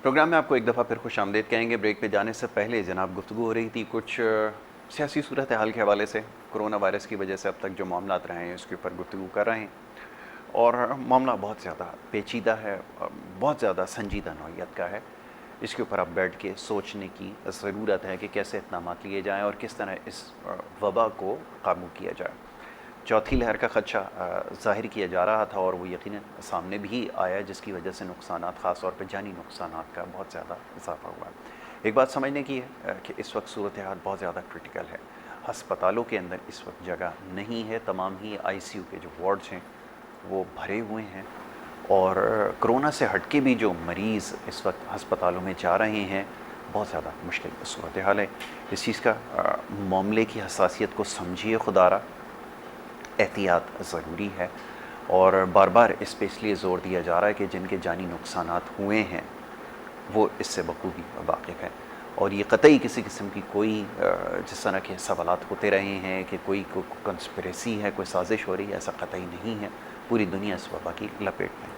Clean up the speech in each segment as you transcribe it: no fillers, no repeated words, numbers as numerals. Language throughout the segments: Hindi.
प्रोग्राम में आपको एक दफ़ा फिर खुश आमदीद कहेंगे। ब्रेक पे जाने से पहले जनाब गुफ्तगू हो रही थी कुछ सियासी सूरत हाल के हवाले से। कोरोना वायरस की वजह से अब तक जो मामलात रहे हैं उसके ऊपर गुफ्तगू कर रहे हैं और मामला बहुत ज़्यादा पेचीदा है, बहुत ज़्यादा संजीदा नौइयत का है। इसके ऊपर अब बैठ के सोचने की ज़रूरत है कि कैसे इक़दाम लिए जाएँ और किस तरह इस वबा को काबू किया जाए। चौथी लहर का ख़दशा ज़ाहिर किया जा रहा था और वो यकीनन सामने भी आया, जिसकी वजह से नुकसानात, ख़ास तौर पे जानी नुकसानात का बहुत ज़्यादा इजाफा हुआ। एक बात समझने की है कि इस वक्त सूरत हाल बहुत ज़्यादा क्रिटिकल है। हस्पतालों के अंदर इस वक्त जगह नहीं है, तमाम ही ICU के जो वार्ड्स हैं वो भरे हुए हैं और कोरोना से हटके भी जो मरीज़ इस वक्त हस्पतालों में जा रहे हैं, बहुत ज़्यादा मुश्किल सूरत हाल है। इस चीज़ का मामले की हसासियत को समझिए खुदारा, एहतियात ज़रूरी है और बार बार इस पे इसलिए ज़ोर दिया जा रहा है कि जिनके जानी नुकसानात हुए हैं वो इससे बखूबी वाकिफ़ है और ये कतई किसी किस्म की कोई जिस तरह के सवालात होते रहे हैं कि कोई कंस्पिरेसी है, कोई साजिश हो रही है, ऐसा कतई नहीं है। पूरी दुनिया इस वबा की लपेट में।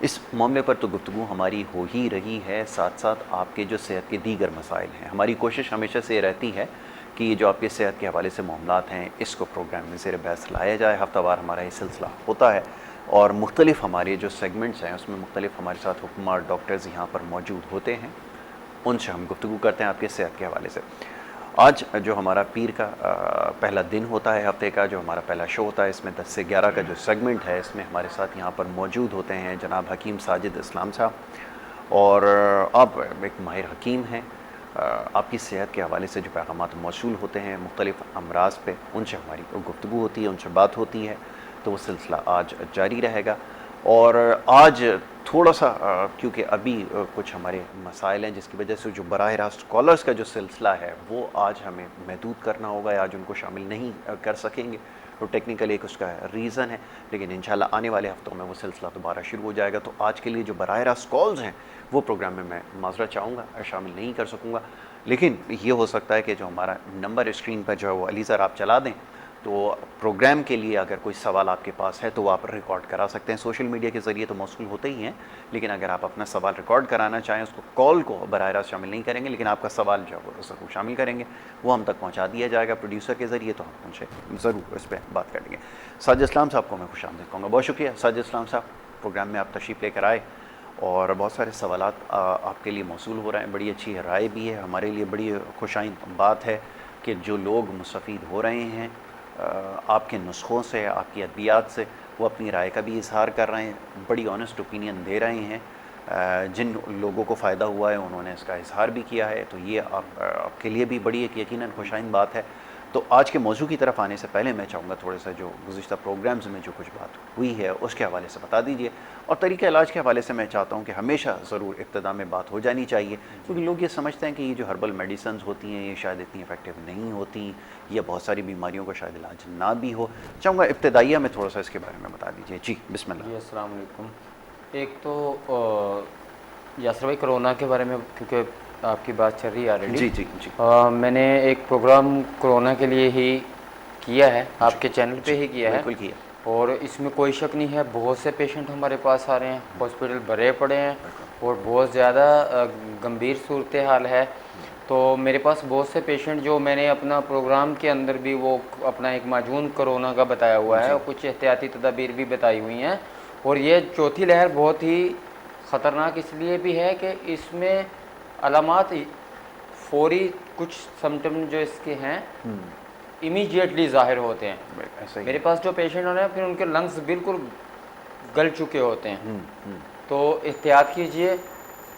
इस मामले पर तो गुफ्तगू हमारी हो ही रही है, साथ साथ आपके जो सेहत के दीगर मसाइल हैं। हमारी कोशिश हमेशा से रहती है कि ये जो आपके सेहत के हवाले से मामलात हैं इसको प्रोग्राम में ज़ेर बहस लाया जाए। हफ्तावार हमारा ये सिलसिला होता है और मुख्तलिफ़ हमारे जो सेगमेंट्स हैं उसमें मुख्तलिफ़ हमारे साथ हुक्मरान डॉक्टर्स यहाँ पर मौजूद होते हैं, उनसे हम गुफ्तगू करते हैं आपके सेहत के हवाले से। आज जो हमारा पीर का पहला दिन होता है, हफ्ते का जो हमारा पहला शो होता है, इसमें 10 से 11 का जो सेगमेंट है इसमें हमारे साथ यहाँ पर मौजूद होते हैं जनाब हकीम साजिद इस्लाम साहब और आप एक माहिर हकीम हैं। आपकी सेहत के हवाले से जो पैगामात मौसूल होते हैं मुख्तलिफ़ अमराज पे, उनसे हमारी गुफ्तगू होती है, उनसे बात होती है, तो वो सिलसिला आज जारी रहेगा। और आज थोड़ा सा क्योंकि अभी कुछ हमारे मसाइल हैं जिसकी वजह से जो बराह रास्त कॉलर्स का जो सिलसिला है वो आज हमें महदूद करना होगा, आज उनको शामिल नहीं कर सकेंगे, तो टेक्निकली एक उसका रीज़न है, लेकिन इंशाल्लाह आने वाले हफ्तों में वो सिलसिला दोबारा शुरू हो जाएगा। तो आज के लिए जो बराह रास्त कॉल्स हैं वो प्रोग्राम में मैं माजरत चाहूँगा, शामिल नहीं कर सकूँगा, लेकिन ये हो सकता है कि जो हमारा नंबर स्क्रीन पर जो है वो अली सर आप चला दें, तो प्रोग्राम के लिए अगर कोई सवाल आपके पास है तो वो आप रिकॉर्ड करा सकते हैं। सोशल मीडिया के ज़रिए तो मौसूल होते ही हैं, लेकिन अगर आप अपना सवाल रिकॉर्ड कराना चाहें, उसको कॉल को बराह रास्त शामिल नहीं करेंगे, लेकिन आपका सवाल जो है वो ज़रूर शामिल करेंगे, वो हम तक पहुंचा दिया जाएगा प्रोड्यूसर के ज़रिए, तो हम उनसे ज़रूर इस पर बात करेंगे। साजिद इस्लाम साहब को मैं खुशामदीद कहूँगा। बहुत शुक्रिया साजिद इस्लाम साहब, प्रोग्राम में आप तशरीफ़ लेकर आए और बहुत सारे सवालात आपके लिए मौसूल हो रहे हैं। बड़ी अच्छी राय भी है, हमारे लिए बड़ी खुशाइंद बात है कि जो लोग मुस्तफ़ीद हो रहे हैं आपके नुस्ख़ों से, आपकी अद्वियात से, वो अपनी राय का भी इजहार कर रहे हैं, बड़ी ऑनेस्ट ओपिनियन दे रहे हैं। जिन लोगों को फ़ायदा हुआ है उन्होंने इसका इजहार भी किया है, तो ये आपके लिए भी बड़ी एक यकीनन खुशाइन बात है। तो आज के मौजू की तरफ आने से पहले मैं चाहूँगा थोड़ा सा जो गुज़िश्ता प्रोग्राम्स में जो कुछ बात हुई है उसके हवाले से बता दीजिए, और तरीक़े इलाज के हवाले से मैं चाहता हूँ कि हमेशा ज़रूर इब्तिदा में बात हो जानी चाहिए, क्योंकि लोग ये समझते हैं कि ये जो हर्बल मेडिसिन होती हैं ये शायद इतनी इफ़ेक्टिव नहीं होती, या बहुत सारी बीमारियों का शायद इलाज ना भी हो। चाहूँगा इब्तिदाइया में थोड़ा सा इसके बारे में बता दीजिए। जी बिस्मिल्लाह। जी अस्सलाम वालेकुम। एक तो यासर भाई कोरोना के बारे में क्योंकि आपकी बात चल रही है ऑलरेडी। जी जी जी। मैंने एक प्रोग्राम कोरोना के लिए ही किया है, आपके चैनल पे ही किया है, बिल्कुल किया, और इसमें कोई शक नहीं है बहुत से पेशेंट हमारे पास आ रहे हैं, हॉस्पिटल भरे पड़े हैं और बहुत ज़्यादा गंभीर सूरत हाल है। तो मेरे पास बहुत से पेशेंट जो मैंने अपना प्रोग्राम के अंदर भी वो अपना एक माजून कोरोना का बताया हुआ है और कुछ एहतियाती तदाबीर भी बताई हुई हैं। और ये चौथी लहर बहुत ही ख़तरनाक इसलिए भी है कि इसमें अलामात फौरी कुछ सिम्टम जो इसके हैं इमीडिएटली ज़ाहिर होते हैं। मेरे पास जो पेशेंट हो रहे हैं फिर उनके लंग्स बिल्कुल गल चुके होते हैं। तो एहतियात कीजिए,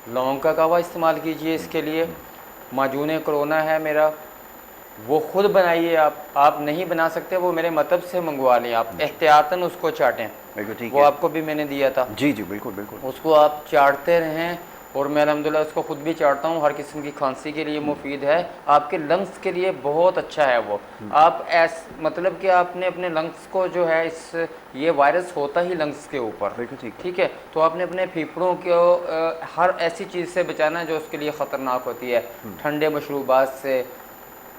लौंग का कहवा इस्तेमाल कीजिए इसके लिए। माजून कोरोना है मेरा, वो ख़ुद बनाइए, आप नहीं बना सकते वो मेरे मतलब से मंगवा लें, आप एहतियातन उसको चाटें। ठीक वो है, आपको भी मैंने दिया था। जी जी बिल्कुल बिल्कुल। उसको आप चाटते रहें, और मैं अल्हम्दुलिल्लाह उसको ख़ुद भी चाटता हूँ। हर किस्म की खांसी के लिए मुफीद है, आपके लंग्स के लिए बहुत अच्छा है वो। आप मतलब कि आपने अपने लंग्स को जो है ये वायरस होता ही लंग्स के ऊपर, ठीक है, तो आपने अपने फेफड़ों को हर ऐसी चीज़ से बचाना है जो उसके लिए ख़तरनाक होती है। ठंडे मशरूबात से,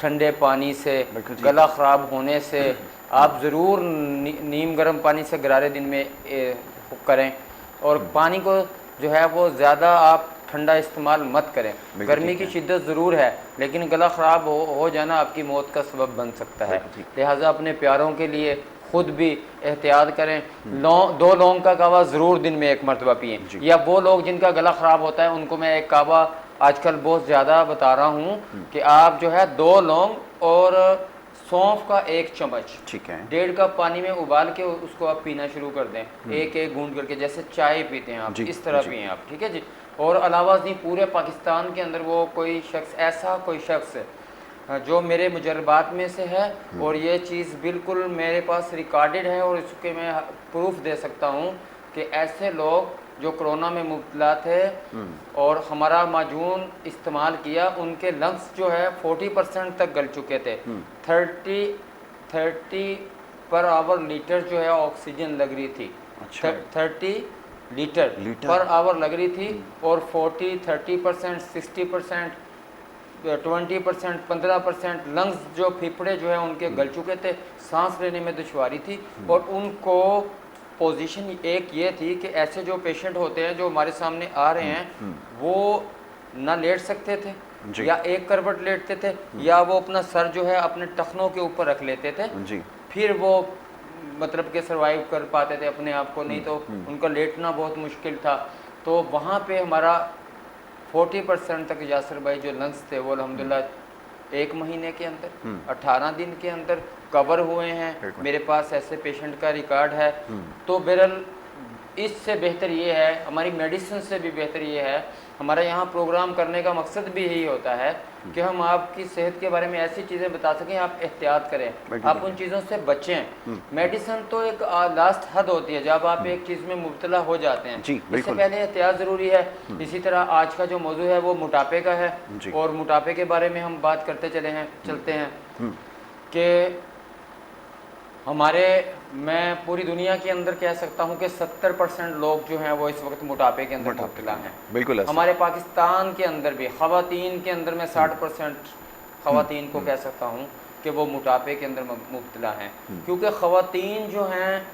ठंडे पानी से, गला ख़राब होने से आप ज़रूर नीम गर्म पानी से गरारे दिन में करें, और पानी को जो है वो ज़्यादा आप ठंडा इस्तेमाल मत करें। गर्मी की शिद्दत ज़रूर है, लेकिन गला ख़राब हो जाना आपकी मौत का सबब बन सकता है। लिहाजा अपने प्यारों के लिए खुद भी एहतियात करें। दो लौंग का कावा ज़रूर दिन में एक मरतबा पिएँ, या वो लोग जिनका गला ख़राब होता है उनको मैं एक कावा आजकल बहुत ज़्यादा बता रहा हूँ कि आप जो है 2 लौंग और सौंफ का 1 चम्मच, ठीक है, 1.5 कप पानी में उबाल के उसको आप पीना शुरू कर दें, एक एक घूंट करके, जैसे चाय पीते हैं आप, इस तरह पिएँ आप, ठीक है जी। और अलावा नहीं, पूरे पाकिस्तान के अंदर वो कोई शख्स, ऐसा कोई शख्स जो मेरे मुजरबात में से है, और ये चीज़ बिल्कुल मेरे पास रिकॉर्डेड है और इसके मैं प्रूफ दे सकता हूँ कि ऐसे लोग जो कोरोना में मुब्तला थे और हमारा माजून इस्तेमाल किया, उनके लंग्स जो है 40% तक गल चुके थे। 30 पर आवर लीटर जो है ऑक्सीजन लग रही थी। अच्छा। 30 लीटर पर आवर लग रही थी, और 30% 60%, 20%, 15% लंग्स जो फेफड़े जो है उनके गल चुके थे, सांस लेने में दुश्वारी थी। और उनको पोजीशन एक ये थी कि ऐसे जो पेशेंट होते हैं जो हमारे सामने आ रहे हैं, वो ना लेट सकते थे, या एक करवट लेटते थे, या वो अपना सर जो है अपने टखनों के ऊपर रख लेते थे जी। फिर वो मतलब कि सर्वाइव कर पाते थे अपने आप को, नहीं तो उनका लेटना बहुत मुश्किल था। तो वहाँ पे हमारा 40% तक यासर भाई जो लंग्स थे वो अल्हम्दुलिल्लाह 1 महीने के अंदर 18 दिन के अंदर कवर हुए हैं। मेरे पास ऐसे पेशेंट का रिकॉर्ड है। तो बहरहाल इससे बेहतर ये है, हमारी मेडिसिन से भी बेहतर ये है, हमारा यहाँ प्रोग्राम करने का मकसद भी यही होता है कि हम आपकी सेहत के बारे में ऐसी चीज़ें बता सकें, आप एहतियात करें, आप उन चीज़ों से बचें। मेडिसिन तो एक लास्ट हद होती है जब आप एक चीज़ में मुब्तला हो जाते हैं, इससे पहले एहतियात ज़रूरी है। इसी तरह आज का जो मौजू है वो मोटापे का है, और मोटापे के बारे में हम बात करते चलते हैं कि मैं पूरी दुनिया के अंदर कह सकता हूं कि 70% लोग जो हैं वो इस वक्त मोटापे के अंदर मुब्तला हैं। बिल्कुल। हमारे पाकिस्तान के अंदर भी ख़वातीन के अंदर मैं 60% ख़वातीन को कह सकता हूं कि वो मोटापे के अंदर मुब्तला हैं, क्योंकि ख़वातीन जो हैं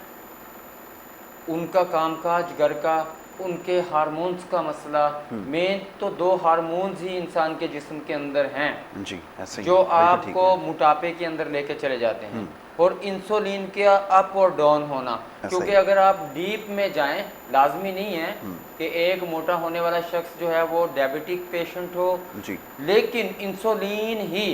उनका कामकाज घर का, उनके हार्मोन्स का मसला, मेन तो 2 हार्मोन्स ही इंसान के जिस्म के अंदर हैं जी, ऐसे जो आपको मोटापे के अंदर लेके चले जाते हैं। और इंसुलिन का अप और डाउन होना, क्योंकि अगर आप डीप में जाएं, लाजमी नहीं है कि एक मोटा होने वाला शख्स जो है वो डायबिटिक पेशेंट हो जी, लेकिन इंसुलिन ही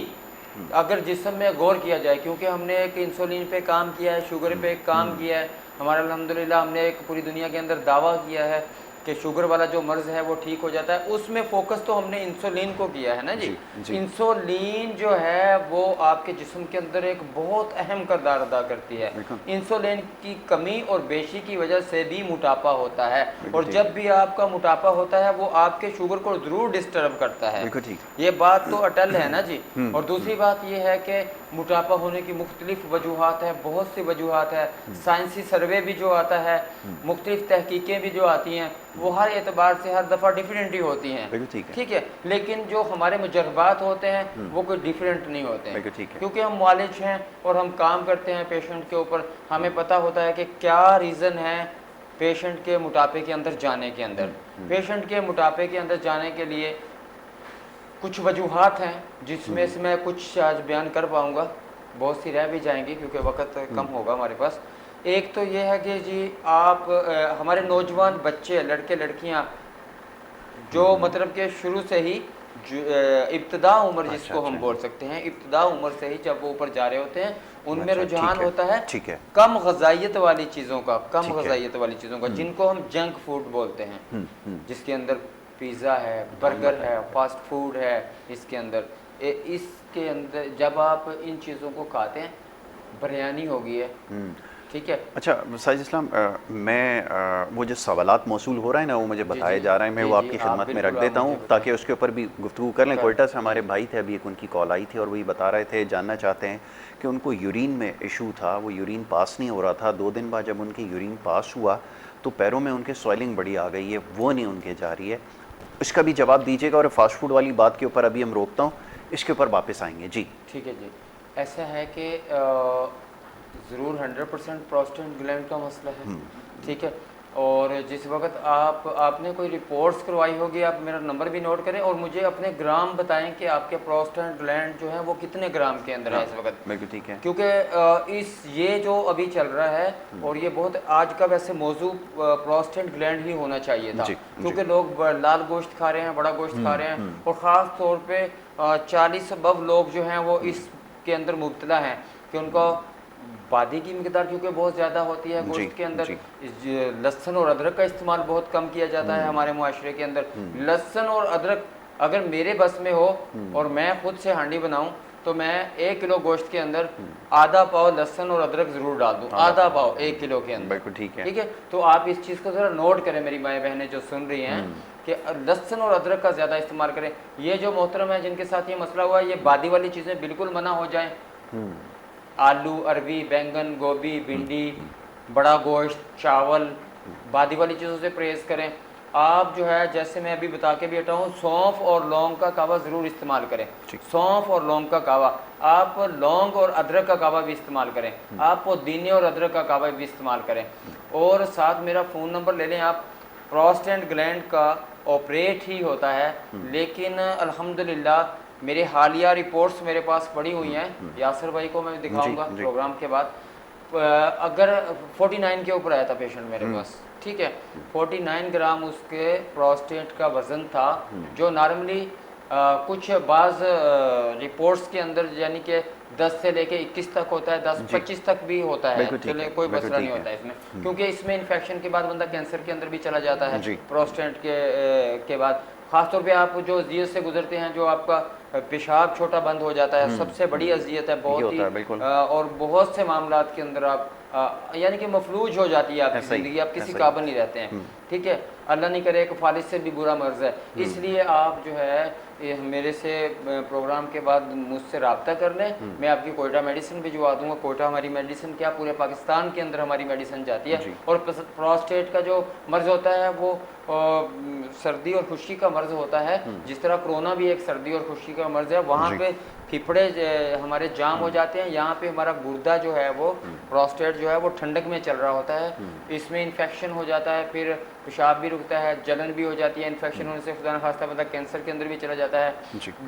अगर जिस्म में गौर किया जाए, क्योंकि हमने एक इंसुलिन पे काम किया है, शुगर पे काम किया है, हमारा अल्हम्दुलिल्लाह हमने एक पूरी दुनिया के अंदर दावा किया है कि शुगर वाला जो मर्ज़ है वो ठीक हो जाता है, उसमें फोकस तो हमने इंसुलिन को किया है ना जी। इंसुलिन जो है वो आपके जिस्म के अंदर एक बहुत अहम किरदार अदा करती है। इंसुलिन की कमी और बेशी की वजह से भी मोटापा होता है, और जब भी आपका मोटापा होता है वो आपके शुगर को ज़रूर डिस्टर्ब करता है। ये बात तो अटल है ना जी। और दूसरी बात ये है कि मोटापा होने की मुख्तलिफ वजूहात है, बहुत सी वजूहात है। साइंसी सर्वे भी जो आता है, मुख्तलिफ तहकीकें भी जो आती हैं, वो हर एतबार से हर दफ़ा डिफरेंट ही होती हैं, ठीक है। लेकिन जो हमारे मुजरबात होते हैं वो कोई डिफरेंट नहीं होते हैं, क्योंकि हम मालिज हैं और हम काम करते हैं पेशेंट के ऊपर। हमें पता होता है कि क्या रीज़न है पेशेंट के मोटापे के अंदर जाने के अंदर। पेशेंट के मोटापे के अंदर जाने के लिए कुछ वजूहात हैं, जिसमें से मैं कुछ आज बयान कर पाऊँगा, बहुत सी रह भी जाएंगी क्योंकि वक्त कम होगा हमारे पास। एक तो ये है कि जी आप हमारे नौजवान बच्चे, लड़के लड़कियां जो मतलब कि शुरू से ही इब्तदा उम्र जिसको हम बोल सकते हैं, इब्तदा उम्र से ही जब वो ऊपर जा रहे होते हैं, उनमें रुझान होता है कम ग़िज़ाइयत वाली चीज़ों का, जिनको हम जंक फूड बोलते हैं, जिसके अंदर पिज़्ज़ा है, बर्गर है, फास्ट फूड है। इसके अंदर जब आप इन चीज़ों को खाते हैं, बिरयानी हो गई है, ठीक है। अच्छा साजिद इस्लाम, मैं वो जो सवालात मौसूल हो रहा है ना, वो मुझे बताए जा रहे हैं, मैं वो आपकी खिदमत में रख देता हूँ ताकि उसके ऊपर भी गुफ्तगू कर लें। कोयटा से हमारे भाई थे, अभी एक उनकी कॉल आई थी और वही बता रहे थे, जानना चाहते हैं कि उनको यूरिन में इशू था, वो यूरिन पास नहीं हो रहा था। 2 दिन बाद जब उनकी यूरिन पास हुआ तो पैरों में उनके स्वेलिंग बड़ी आ गई है, वो नहीं उनके जा रही है। इसका भी जवाब दीजिएगा, और फास्ट फूड वाली बात के ऊपर अभी हम रोकता हूँ, इसके ऊपर वापस आएंगे जी। ठीक है जी। ऐसा है कि ज़रूर 100% प्रोस्टेट ग्लैंड का मसला है, ठीक है। और जिस वक्त आपने कोई रिपोर्ट्स करवाई होगी, आप मेरा नंबर भी नोट करें और मुझे अपने ग्राम बताएं कि आपके प्रोस्टेट ग्लैंड जो है वो कितने ग्राम के अंदर है इस वक्त। बिल्कुल ठीक है। क्योंकि ये जो अभी चल रहा है और ये बहुत आज का वैसे मौजू प्रोस्टेट ग्लैंड ही होना चाहिए था, क्योंकि लोग लाल गोश्त खा रहे हैं, बड़ा गोश्त खा रहे हैं, और ख़ास तौर पे 40 अबव लोग जो हैं वो इसके अंदर मुब्तला हैं कि उनका बादी की मिकदार क्योंकि बहुत ज़्यादा होती है गोश्त के अंदर। लहसुन और अदरक का इस्तेमाल बहुत कम किया जाता है हमारे मुआशरे के अंदर। लहसुन और अदरक अगर मेरे बस में हो और मैं खुद से हांडी बनाऊं तो मैं 1 किलो गोश्त के अंदर आधा पाव लहसुन और अदरक ज़रूर डाल दूं, आधा पाव 1 किलो के अंदर। बिल्कुल ठीक है। ठीक है, तो आप इस चीज़ को ज़रा नोट करें मेरी माएँ बहनें जो सुन रही हैं कि लहसुन और अदरक का ज़्यादा इस्तेमाल करें। ये जो मोहतरम है जिनके साथ ये मसला हुआ है, ये बादी वाली चीज़ें बिल्कुल मना हो जाएँ। आलू, अरवी, बैंगन, गोभी, भिंडी, बड़ा गोश्त, चावल, बादी वाली चीज़ों से परहेज़ करें। आप जो है जैसे मैं अभी बता के भी हटा हूँ, सौंफ और लौंग का कावा ज़रूर इस्तेमाल करें। सौंफ और लौंग का कावा, आप लौंग और अदरक का कावा भी इस्तेमाल करें, आप पुदीने और अदरक का कावा भी इस्तेमाल करें। और साथ मेरा फ़ोन नंबर ले लें आप। प्रोस्टेट ग्लैंड का ऑपरेट ही होता है, लेकिन अल्हम्दुलिल्लाह मेरे हालिया रिपोर्ट्स मेरे पास पड़ी हुई हैं, यासर भाई को मैं दिखाऊंगा प्रोग्राम के बाद। अगर 49 के ऊपर आया था पेशेंट मेरे पास, ठीक है, 49 ग्राम उसके प्रोस्टेट का वज़न था, जो नॉर्मली कुछ बाज़ रिपोर्ट्स के अंदर यानी कि 10 से लेके 21 तक होता है, 10-25 तक भी होता है, चले कोई मसला नहीं होता है इसमें, क्योंकि इसमें इन्फेक्शन के बाद बंदा कैंसर के अंदर भी चला जाता है प्रोस्टेट के बाद। ख़ासतौर पे आप जो अजियत से गुजरते हैं, जो आपका पेशाब छोटा बंद हो जाता है, सबसे बड़ी अजियत है, बहुत ही और बहुत से मामलात के अंदर आप यानी कि मफलूज हो जाती है आपकी ज़िंदगी, आप किसी काबिल नहीं रहते हैं। ठीक है, अल्लाह नहीं करे कि फालिज से भी बुरा मर्ज़ है। इसलिए आप जो है मेरे से प्रोग्राम के बाद मुझसे रब्ता कर लें, मैं आपकी कोयटा मेडिसिन भिजवा दूंगा। कोयटा हमारी मेडिसिन क्या पूरे पाकिस्तान के अंदर हमारी मेडिसिन जाती है। और प्रोस्टेट का जो मर्ज़ होता है वो सर्दी और खुश्की का मर्ज़ होता है, जिस तरह कोरोना भी एक सर्दी और खुश्की का मर्ज़ है। वहाँ पे फिफड़े हमारे जाम हो जाते हैं, यहाँ पे हमारा गुर्दा जो है वो प्रोस्टेट जो है वो ठंडक में चल रहा होता है, इसमें इन्फेक्शन हो जाता है, फिर पेशाब भी रुकता है, जलन भी हो जाती है, इन्फेक्शन होने से खुदा न खास्ता बंदा कैंसर के अंदर भी चला जाता है।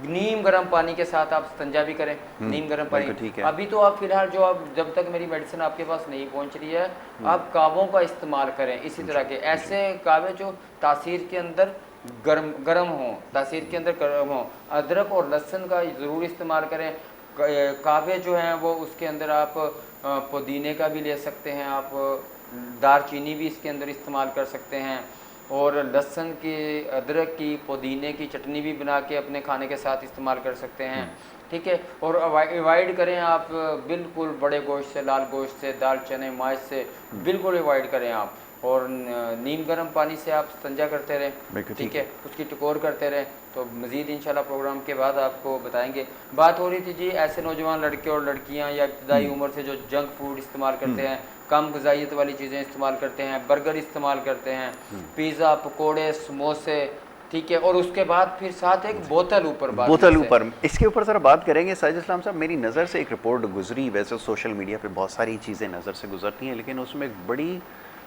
नीम गर्म पानी के साथ आप संजा भी करें, नीम गर्म पानी। अभी तो आप फिलहाल जो आप जब तक मेरी मेडिसिन आपके पास नहीं पहुंच रही है, आप कावों का इस्तेमाल करें, इसी तरह के ऐसे कावे जो तासीर के अंदर गर्म हो, तासीर के अंदर गर्म हो। अदरक और लहसुन का ज़रूर इस्तेमाल करें। कावे जो हैं वो उसके अंदर आप पुदीने का भी ले सकते हैं, आप दारचीनी भी इसके अंदर इस्तेमाल कर सकते हैं, और लहसुन की, अदरक की, पुदीने की चटनी भी बना के अपने खाने के साथ इस्तेमाल कर सकते हैं। ठीक है, और अवॉइड करें आप बिल्कुल बड़े गोश्त से, लाल गोश्त से, दाल चने माश से बिल्कुल अवॉइड करें आप। और नीम गर्म पानी से आप इस्तिंजा करते रहें, ठीक है, उसकी टकोर करते रहें। तो मज़ीद इंशाल्लाह प्रोग्राम के बाद आपको बताएंगे। बात हो रही थी जी ऐसे नौजवान लड़के और लड़कियां या इब्तदाई उम्र से जो जंक फूड इस्तेमाल करते हैं, कम ग़िज़ाइयत वाली चीज़ें इस्तेमाल करते हैं, बर्गर इस्तेमाल करते हैं, पिज़्ज़ा, पकोड़े, समोसे, ठीक है, और उसके बाद फिर साथ एक बोतल ऊपर इसके ऊपर ज़रा बात करेंगे। साजिद इस्लाम साहब, मेरी नज़र से एक रिपोर्ट गुजरी, वैसे सोशल मीडिया पे बहुत सारी चीज़ें नज़र से गुजरती हैं, लेकिन उसमें एक बड़ी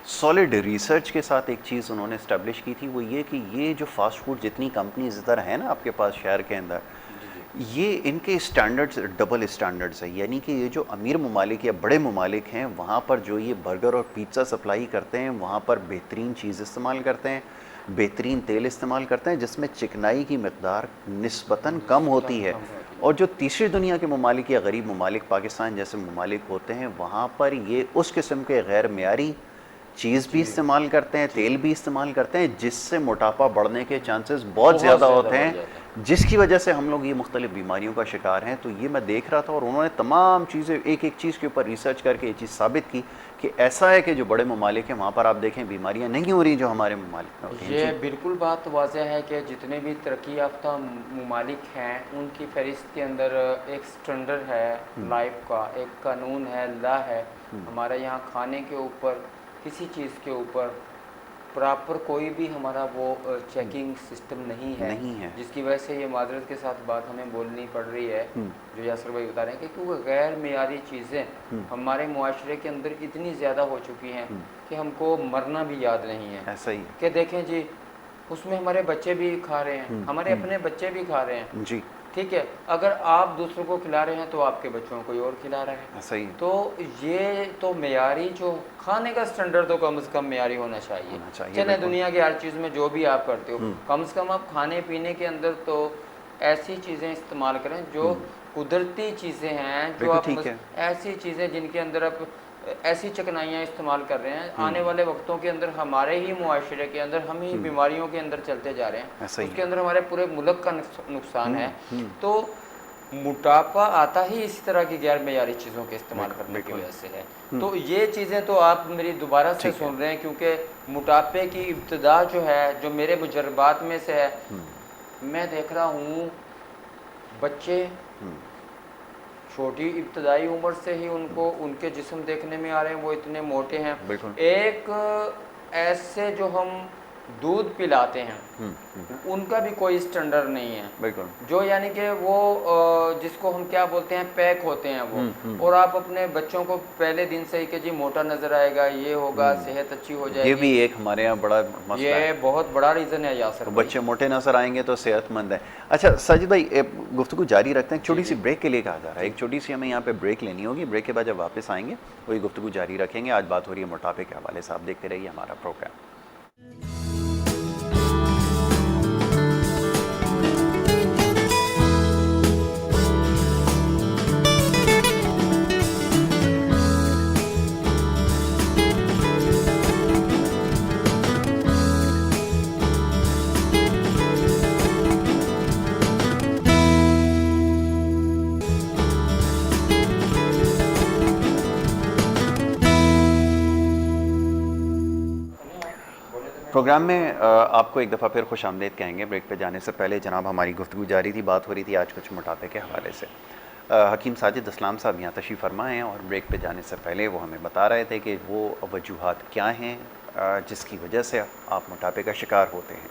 सॉलिड रिसर्च के साथ एक चीज़ उन्होंने इस्टेब्लिश की थी, वो ये कि ये जो फास्ट फूड जितनी कंपनीज इधर हैं ना आपके पास शहर के अंदर, ये इनके स्टैंडर्ड्स डबल स्टैंडर्ड्स है। यानी कि ये जो अमीर ममालिक या बड़े ममालिक हैं, वहाँ पर जो ये बर्गर और पिज़्ज़ा सप्लाई करते हैं, वहाँ पर बेहतरीन चीज़ इस्तेमाल करते हैं, बेहतरीन तेल इस्तेमाल करते हैं, जिसमें चिकनाई की मकदार निस्बतन कम होती है। और जो तीसरी दुनिया के ममालिक या गरीब ममालिक, पाकिस्तान जैसे ममालिक होते हैं, वहाँ पर ये उस किस्म के गैर मेयारी चीज़ भी इस्तेमाल करते हैं, तेल भी इस्तेमाल करते हैं, जिससे मोटापा बढ़ने के चांसेस बहुत ज़्यादा होते हैं, जिसकी वजह से हम लोग ये मुख्तलिफ बीमारियों का शिकार हैं। तो ये मैं देख रहा था और उन्होंने तमाम चीज़ें एक एक चीज़ के ऊपर रिसर्च करके ये चीज़ साबित की कि ऐसा है कि जो बड़े ममालिक हैं वहाँ पर आप देखें बीमारियाँ नहीं हो रही जो हमारे ममालिक में होती हैं। ये बिल्कुल बात वाज़ह है कि जितने भी तरक्की याफ्ता ममालिक हैं उनकी फहरिस्त के अंदर एक स्टैंडर्ड है लाइफ का, एक कानून है, ला है। हमारे यहाँ खाने के ऊपर, किसी चीज़ के ऊपर प्रॉपर कोई भी हमारा वो चेकिंग सिस्टम नहीं है जिसकी वजह से ये माजरत के साथ बात हमें बोलनी पड़ रही है जो यासर भाई बता रहे हैं कि क्योंकि गैर मेयारी चीज़ें हमारे मुआशरे के अंदर इतनी ज़्यादा हो चुकी हैं कि हमको मरना भी याद नहीं है। ऐसा ही कि देखें जी, उसमें हमारे बच्चे भी खा रहे हैं, हमारे अपने बच्चे भी खा रहे हैं जी, ठीक है। अगर आप दूसरों को खिला रहे हैं तो आपके बच्चों को कोई और खिला रहा है। सही। तो ये तो मेयारी जो खाने का स्टैंडर्ड तो कम से कम मेयारी होना चाहिए। चले दुनिया की हर चीज़ में जो भी आप करते हो कम से कम आप खाने पीने के अंदर तो ऐसी चीज़ें इस्तेमाल करें जो कुदरती चीज़ें हैं, जो आप ऐसी चीज़ें जिनके अंदर आप ऐसी चिकनाइयाँ इस्तेमाल कर रहे हैं, आने वाले वक्तों के अंदर हमारे ही मुआशरे के अंदर हम ही बीमारियों के अंदर चलते जा रहे हैं, उसके अंदर हमारे पूरे मुल्क का नुकसान है। तो मोटापा आता ही इसी तरह की गैर मेयारी चीज़ों के इस्तेमाल करने की वजह से है। तो ये चीज़ें तो आप मेरी दोबारा से सुन रहे हैं, क्योंकि मोटापे की इब्तिदा जो है, जो मेरे मुजरबात में से है, मैं देख रहा हूँ बच्चे छोटी इब्तदाई उम्र से ही उनको उनके जिस्म देखने में आ रहे हैं, वो इतने मोटे हैं। एक ऐसे जो हम दूध पिलाते हैं उनका भी कोई स्टैंडर्ड नहीं है, बिल्कुल, जो यानी कि वो जिसको हम क्या बोलते हैं पैक होते हैं वो, और आप अपने बच्चों को पहले दिन से ही कि जी मोटा नजर आएगा, ये होगा, सेहत अच्छी हो जाएगी। ये भी एक हमारे यहाँ बड़ा मसला ये है। बहुत बड़ा रीज़न है यासर तो बच्चे मोटे नजर आएंगे तो सेहतमंद है। अच्छा साजिद भाई, गुफ्तगू जारी रखते हैं, छोटी सी ब्रेक के लिए कहा जा रहा है, एक छोटी सी हमें यहाँ पे ब्रेक लेनी होगी। ब्रेक के बाद जब वापस आएंगे वही गुफ्तगू जारी रखेंगे। आज बात हो रही है मोटापे के हवाले से, आप देखते रहिए हमारा प्रोग्राम। प्रोग्राम में आपको एक दफ़ा फिर खुश आमदीद कहेंगे। ब्रेक पे जाने से पहले जनाब हमारी गुफ्तगू जारी थी, बात हो रही थी आज कुछ मोटापे के हवाले से। हकीम साजिद अस्लाम साहब यहाँ तशरीफ़ फरमा हैं और ब्रेक पे जाने से पहले वो हमें बता रहे थे कि वो वजूहात क्या हैं जिसकी वजह से आप मोटापे का शिकार होते हैं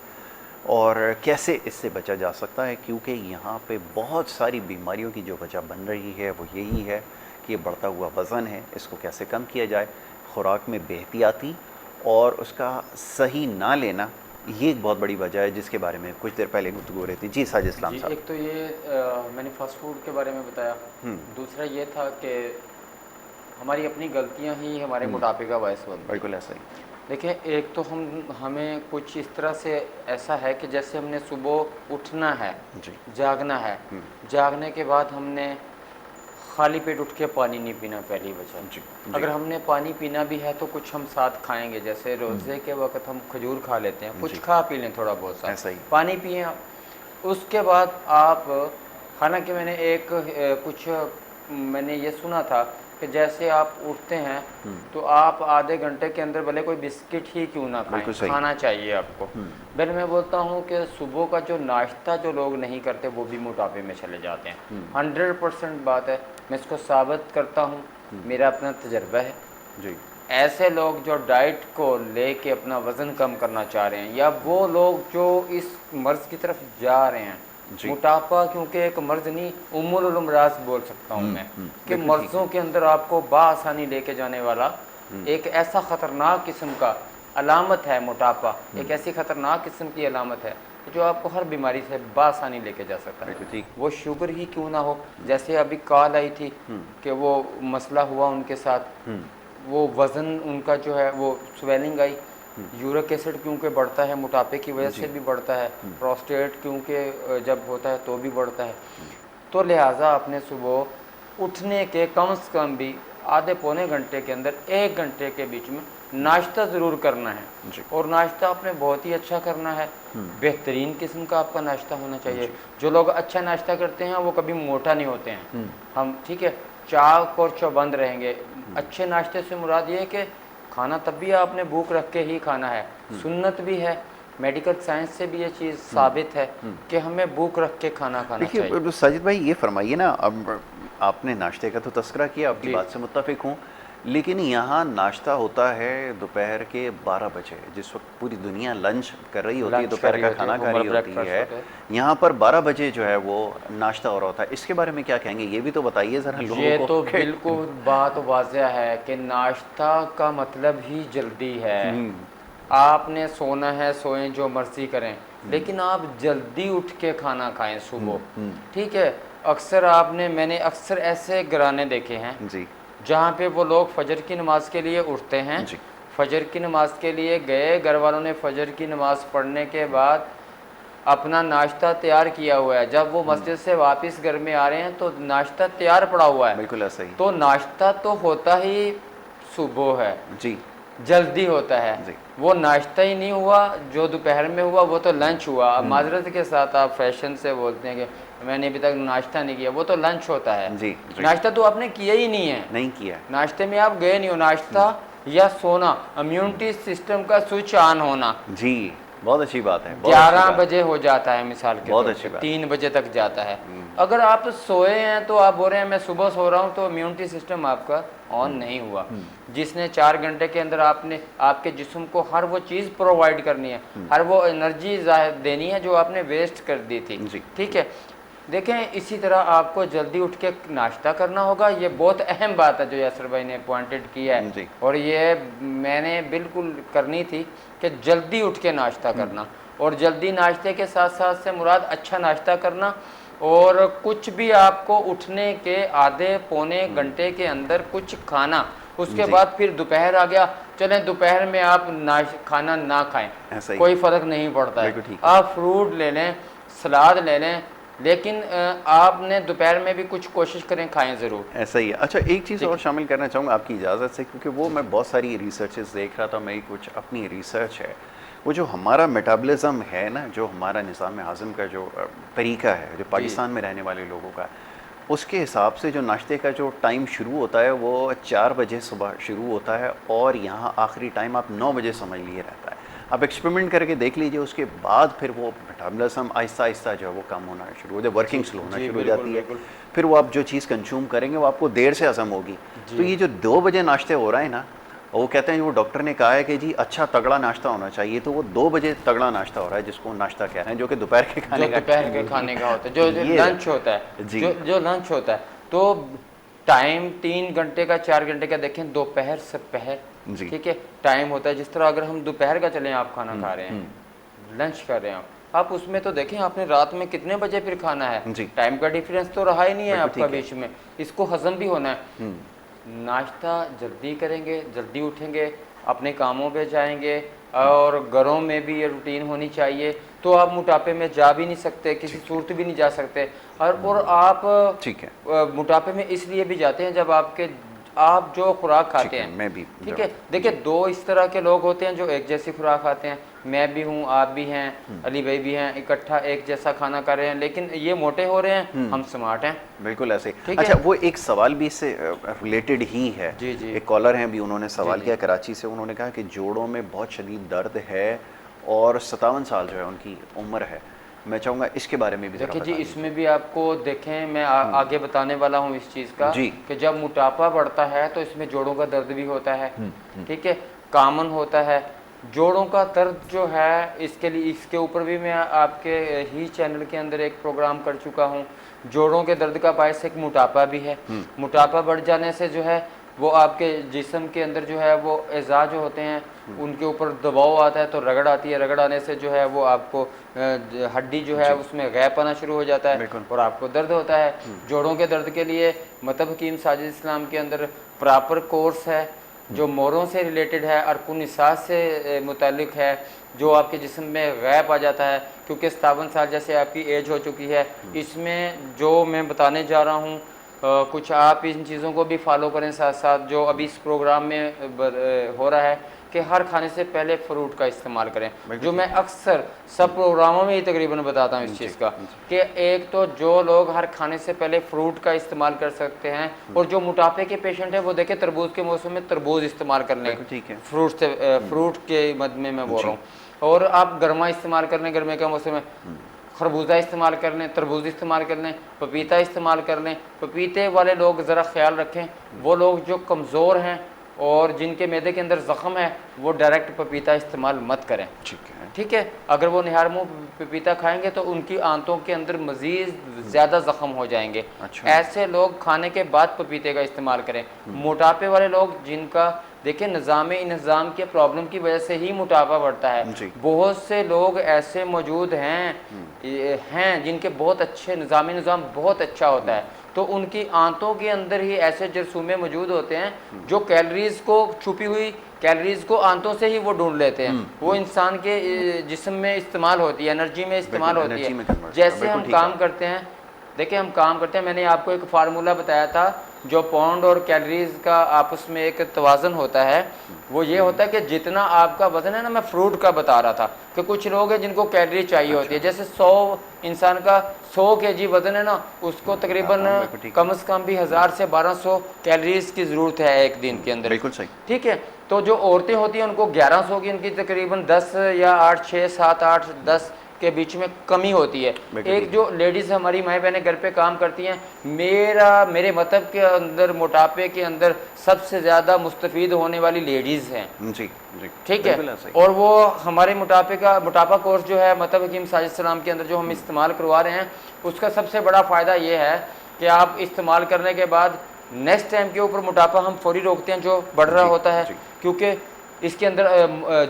और कैसे इससे बचा जा सकता है, क्योंकि यहाँ पे बहुत सारी बीमारियों की जो वजह बन रही है वो यही है कि ये बढ़ता हुआ वज़न है, इसको कैसे कम किया जाए। खुराक में बेहतियाती और उसका सही ना लेना, ये एक बहुत बड़ी वजह है जिसके बारे में कुछ देर पहले गुफ्तगू हो रही थी। जी साजिद इस्लाम साहब। एक तो ये मैंने फास्ट फूड के बारे में बताया, दूसरा ये था कि हमारी अपनी गलतियां ही हमारे मोटापे का बायस बनती है। बिल्कुल ऐसा ही। देखिए, एक तो हमें कुछ इस तरह से ऐसा है कि जैसे हमने सुबह उठना है, जागना है, जागने के बाद हमने खाली पेट उठ के पानी नहीं पीना, पहली वजह। अगर हमने पानी पीना भी है तो कुछ हम साथ खाएंगे, जैसे रोज़े के वक्त हम खजूर खा लेते हैं, कुछ खा पी लें थोड़ा बहुत सा, ऐसा ही पानी पिए आप। उसके बाद आप, हालांकि मैंने ये सुना था कि जैसे आप उठते हैं तो आप आधे घंटे के अंदर भले कोई बिस्किट ही क्यों ना खाएं, खाना चाहिए आपको। भले मैं बोलता हूँ कि सुबह का जो नाश्ता जो लोग नहीं करते वो भी मोटापे में चले जाते हैं। 100% बात है, मैं इसको साबित करता हूँ, मेरा अपना तजर्बा है जी। ऐसे लोग जो डाइट को लेके अपना वज़न कम करना चाह रहे हैं, या वो लोग जो इस मर्ज़ की तरफ जा रहे हैं, मोटापा क्योंकि एक मर्ज नहीं, उम्मुल अमराज बोल सकता हूँ मैं, कि मर्ज़ों के अंदर आपको बाआसानी लेके जाने वाला एक ऐसा ख़तरनाक किस्म का अलामत है मोटापा, एक ऐसी ख़तरनाक किस्म की अलामत है जो आपको हर बीमारी से बाआसानी लेके जा सकता है। वो शुगर ही क्यों ना हो, जैसे अभी कॉल आई थी कि वो मसला हुआ उनके साथ, वो वज़न उनका जो है वो स्वेलिंग आई, यूरिक एसिड क्योंकि बढ़ता है मोटापे की वजह से भी बढ़ता है, प्रोस्टेट क्योंकि जब होता है तो भी बढ़ता है। तो लिहाजा अपने सुबह उठने के कम से कम भी आधे पौने घंटे के अंदर 1 घंटे के बीच में नाश्ता ज़रूर करना है, और नाश्ता आपने बहुत ही अच्छा करना है, बेहतरीन किस्म का आपका नाश्ता होना चाहिए। जो लोग अच्छा नाश्ता करते हैं वो कभी मोटा नहीं होते हैं। हम ठीक है, चाक और चौबंद रहेंगे। अच्छे नाश्ते से मुराद ये है कि खाना तब भी आपने भूख रख के ही खाना है, सुन्नत भी है, मेडिकल साइंस से भी ये चीज़ साबित है कि हमें भूख रख के खाना चाहिए। देखिए साजिद भाई, ये फरमाइए ना, अब आपने नाश्ते का तो तस्करा किया, आपकी बात से मुत्तफिक हूँ, लेकिन यहाँ नाश्ता होता है दोपहर के 12 बजे, जिस वक्त पूरी दुनिया लंच कर रही होती है, लंच कर दोपहर रही का होती है, खाना खा हमारा रही होती ब्रेकफास्ट है। होता है। यहाँ पर 12 बजे जो है वो नाश्ता हो रहा होता है। इसके बारे में क्या कहेंगे, ये भी तो बताइए ज़रा लोगों ये को तो कि- बिल्कुल बात वाज़ह है कि नाश्ता का मतलब ही जल्दी है। आपने सोना है, सोएं, जो मर्जी करें, लेकिन आप जल्दी उठ के खाना खाएं सुबह। ठीक है। मैंने अक्सर ऐसे घराने देखे हैं जी जहाँ पे वो लोग फजर की नमाज के लिए उठते हैं। जी फजर की नमाज के लिए गए, घर वालों ने फजर की नमाज पढ़ने के बाद अपना नाश्ता तैयार किया हुआ है। जब वो मस्जिद से वापस घर में आ रहे हैं तो नाश्ता तैयार पड़ा हुआ है। बिल्कुल ऐसा ही। तो नाश्ता तो होता ही सुबह है, जी जल्दी होता है। जी वो नाश्ता ही नहीं हुआ, जो दोपहर में हुआ वो तो लंच हुआ। अब माजरत के साथ आप फैशन से बोलते हैं कि मैंने अभी तक नाश्ता नहीं किया, वो तो लंच होता है। जी जी नाश्ता तो आपने किया ही नहीं है, नहीं किया है। नाश्ते में आप गए नहीं हो। नाश्ता या सोना, इम्यूनिटी सिस्टम का स्विच ऑन होना जी बहुत अच्छी बात है, बहुत अच्छी 11 बात। बजे हो जाता है मिसाल के बहुत तौर अच्छी पे, बात। 3 बजे तक जाता है। अगर आप सोए हैं तो आप बोल रहे हैं मैं सुबह सो रहा हूँ, तो इम्यूनिटी सिस्टम आपका ऑन नहीं हुआ। जिसने 4 घंटे के अंदर आपने आपके जिस्म को हर वो चीज़ प्रोवाइड करनी है, हर वो एनर्जी देनी है जो आपने वेस्ट कर दी थी। जी। ठीक है। देखें, इसी तरह आपको जल्दी उठ के नाश्ता करना होगा। ये बहुत अहम बात है जो यासर भाई ने पॉइंटेड किया है, जी। और ये मैंने बिल्कुल करनी थी कि जल्दी उठ के नाश्ता करना। और जल्दी नाश्ते के साथ साथ से मुराद अच्छा नाश्ता करना, और कुछ भी आपको उठने के आधे पौने घंटे के अंदर कुछ खाना। उसके जी। बाद फिर दोपहर आ गया, चलें दोपहर में आप खाना ना खाएं, ऐसा ही। कोई फ़र्क नहीं पड़ता है। बिल्कुल ठीक है। आप फ्रूट ले लें, सलाद ले लें, लेकिन आपने दोपहर में भी कुछ कोशिश करें, खाएं ज़रूर। ऐसा ही है। अच्छा, एक चीज़ और शामिल करना चाहूँगा आपकी इजाज़त से, क्योंकि वो मैं बहुत सारी रिसर्चेस देख रहा था, मेरी कुछ अपनी रिसर्च है। वो जो हमारा मेटाबॉलिज्म है ना, जो हमारा निज़ाम हाज़िम का जो तरीका है, जो पाकिस्तान में रहने वाले लोगों का, उसके हिसाब से जो नाश्ते का जो टाइम शुरू होता है वो 4 बजे सुबह शुरू होता है, और यहाँ आखिरी टाइम आप 9 बजे समझ लिए रहता है। आप एक्सपेरिमेंट करके देख लीजिए, उसके बाद फिर वो मेटाबॉलिज्म आहिस्ता आहिस्ता जो है वो कम होना शुरू हो जाए, वर्किंग स्लो होना शुरू हो जाती है। फिर वो आप जो चीज़ कंज्यूम करेंगे वो आपको देर से हजम होगी। तो ये जो 2 बजे नाश्ते हो रहे हैं ना, वो कहते हैं, वो डॉक्टर ने कहा है कि जी अच्छा तगड़ा नाश्ता होना चाहिए, तो वो 2 बजे तगड़ा नाश्ता हो रहा है, जिसको नाश्ता कह रहे हैं, जो कि दोपहर के खाने का दोपहर के खाने का होता है, जो लंच होता है, जी। जो लंच होता है। तो टाइम 3 घंटे का, 4 घंटे का देखें, दोपहर से पहर, ठीक है, टाइम होता है। जिस तरह अगर हम दोपहर का चलें, आप खाना खा रहे हैं, लंच कर रहे हैं आप उसमें तो देखें आपने रात में कितने बजे फिर खाना है। जी। टाइम का डिफरेंस तो रहा ही नहीं है बिल्कुल आपका ठीक है। बीच में, इसको हजम भी होना है। नाश्ता जल्दी करेंगे, जल्दी उठेंगे, अपने कामों पे जाएंगे, और घरों में भी ये रूटीन होनी चाहिए, तो आप मोटापे में जा भी नहीं सकते, किसी सूरत भी नहीं जा सकते। और आप ठीक है, मोटापे में इसलिए भी जाते हैं जब आप जो खुराक खाते हैं, मैं भी, ठीक है। देखिए, 2 इस तरह के लोग होते हैं जो एक जैसी खुराक खाते हैं। मैं भी हूँ, आप भी हैं, अली भाई भी हैं, इकट्ठा एक जैसा खाना खा रहे हैं, लेकिन ये मोटे हो रहे हैं, हम स्मार्ट हैं। बिल्कुल ऐसे। ठीक अच्छा, है। वो एक सवाल भी इससे रिलेटेड ही है। जी जी। एक कॉलर हैं भी, उन्होंने सवाल जी, किया कराची से। उन्होंने कहा कि जोड़ों में बहुत शदीद दर्द है, और 57 साल जो है उनकी उम्र है। मैं चाहूँगा इसके बारे में भी ज़रा देखिए जी, बता दीजिए। इसमें भी आपको देखें, मैं आगे बताने वाला हूँ इस चीज़ का, जी। कि जब मोटापा बढ़ता है तो इसमें जोड़ों का दर्द भी होता है। ठीक है, कॉमन होता है। जोड़ों का दर्द जो है, इसके ऊपर भी मैं आपके ही चैनल के अंदर एक प्रोग्राम कर चुका हूँ। जोड़ों के दर्द का बायस एक मोटापा भी है। मोटापा बढ़ जाने से जो है वो आपके जिस्म के अंदर जो है वो अज़ा जो होते हैं उनके ऊपर दबाव आता है, तो रगड़ आती है। रगड़ आने से जो है वो आपको हड्डी जो है उसमें गैप आना शुरू हो जाता है, और आपको दर्द होता है। जोड़ों के दर्द के लिए मतलब हकीम साजिद इस्लाम के अंदर प्रॉपर कोर्स है, जो मोरों से रिलेटेड है, अरकुनिसा से मुतालिक है, जो आपके जिस्म में गैप आ जाता है, क्योंकि 57 साल जैसे आपकी एज हो चुकी है। इसमें जो मैं बताने जा रहा हूँ, कुछ आप इन चीज़ों को भी फॉलो करें साथ साथ, जो अभी इस प्रोग्राम में हो रहा है कि हर खाने से पहले फ्रूट का इस्तेमाल करें, जो मैं अक्सर सब प्रोग्रामों में ही तकरीबन बताता हूँ इस चीज़ का, कि एक तो जो लोग हर खाने से पहले फ्रूट का इस्तेमाल कर सकते हैं, और जो मोटापे के पेशेंट हैं वो देखें तरबूज के मौसम में तरबूज इस्तेमाल कर लें, ठीक है, फ्रूट के मद में मैं बोल रहा हूँ। और आप गर्मा इस्तेमाल कर लें, गर्मी के मौसम में खरबूजा इस्तेमाल कर लें, तरबूज इस्तेमाल कर लें, पपीता इस्तेमाल कर लें। पपीते वाले लोग ज़रा ख्याल रखें, वो लोग जो कमज़ोर हैं और जिनके मैदे के अंदर ज़ख़म है वो डायरेक्ट पपीता इस्तेमाल मत करें। ठीक है, अगर वो निहार मुँह पपीता खाएंगे तो उनकी आंतों के अंदर मज़ीद ज़्यादा ज़ख़म हो जाएंगे। अच्छा। ऐसे लोग खाने के बाद पपीते का इस्तेमाल करें। मोटापे वाले लोग जिनका देखिए निज़ाम के प्रॉब्लम की वजह से ही मोटापा बढ़ता है। बहुत से लोग ऐसे मौजूद हैं जिनके बहुत अच्छे निज़ाम बहुत अच्छा होता है, तो उनकी आंतों के अंदर ही ऐसे जरसूमे मौजूद होते हैं जो कैलोरीज़ को, छुपी हुई कैलोरीज़ को आंतों से ही वो ढूंढ लेते हैं। वो इंसान के जिस्म में इस्तेमाल होती है, एनर्जी में इस्तेमाल होती है। जैसे हम काम करते हैं, देखिए हम काम करते हैं, मैंने आपको एक फार्मूला बताया था जो पाउंड और कैलोरीज का आपस में एक तवाज़न होता है। वो ये होता है कि जितना आपका वज़न है ना, मैं फ्रूट का बता रहा था कि कुछ लोग हैं जिनको कैलोरी चाहिए होती है। जैसे 100 इंसान का 100 kg वज़न है ना, उसको तकरीबन कम से कम भी 1000 से 1200 कैलोरीज की ज़रूरत है एक दिन के अंदर। बिल्कुल सही। ठीक है, तो जो औरतें होती हैं उनको 1100 की, उनकी तकरीबन 10 या 8, 6, 7, 8, 10 के बीच में कमी होती है। एक जो लेडीज़ हमारी माएँ बहनें घर पे काम करती हैं, मेरे मतलब के अंदर मोटापे के अंदर सबसे ज़्यादा मुस्तफ़ीद होने वाली लेडीज़ हैं। जी जी, ठीक है, और वो हमारे मोटापा कोर्स जो है मतलब हकीम साजिद सलाम के अंदर जो हम इस्तेमाल करवा रहे हैं, उसका सबसे बड़ा फ़ायदा ये है कि आप इस्तेमाल करने के बाद नेक्स्ट टाइम के ऊपर मोटापा हम फौरी रोकते हैं जो बढ़ रहा होता है, क्योंकि इसके अंदर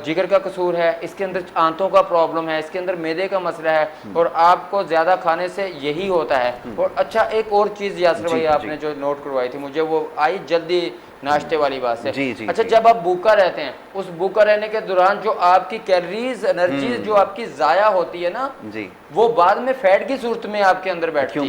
जिगर का कसूर है, इसके अंदर आंतों का प्रॉब्लम है, इसके अंदर मैदे का मसला है, और आपको ज़्यादा खाने से यही होता है। और अच्छा, एक और चीज़ यासर भाई आपने जो नोट करवाई थी मुझे, वो आई जल्दी नाश्ते वाली बात से। अच्छा, जब आप भूखा रहते हैं, उस भूखा रहने के दौरान जो आपकी कैलोरीज, एनर्जी जो आपकी ज़ाया होती है ना जी, वो बाद में फैट की सूरत में आपके अंदर बैठती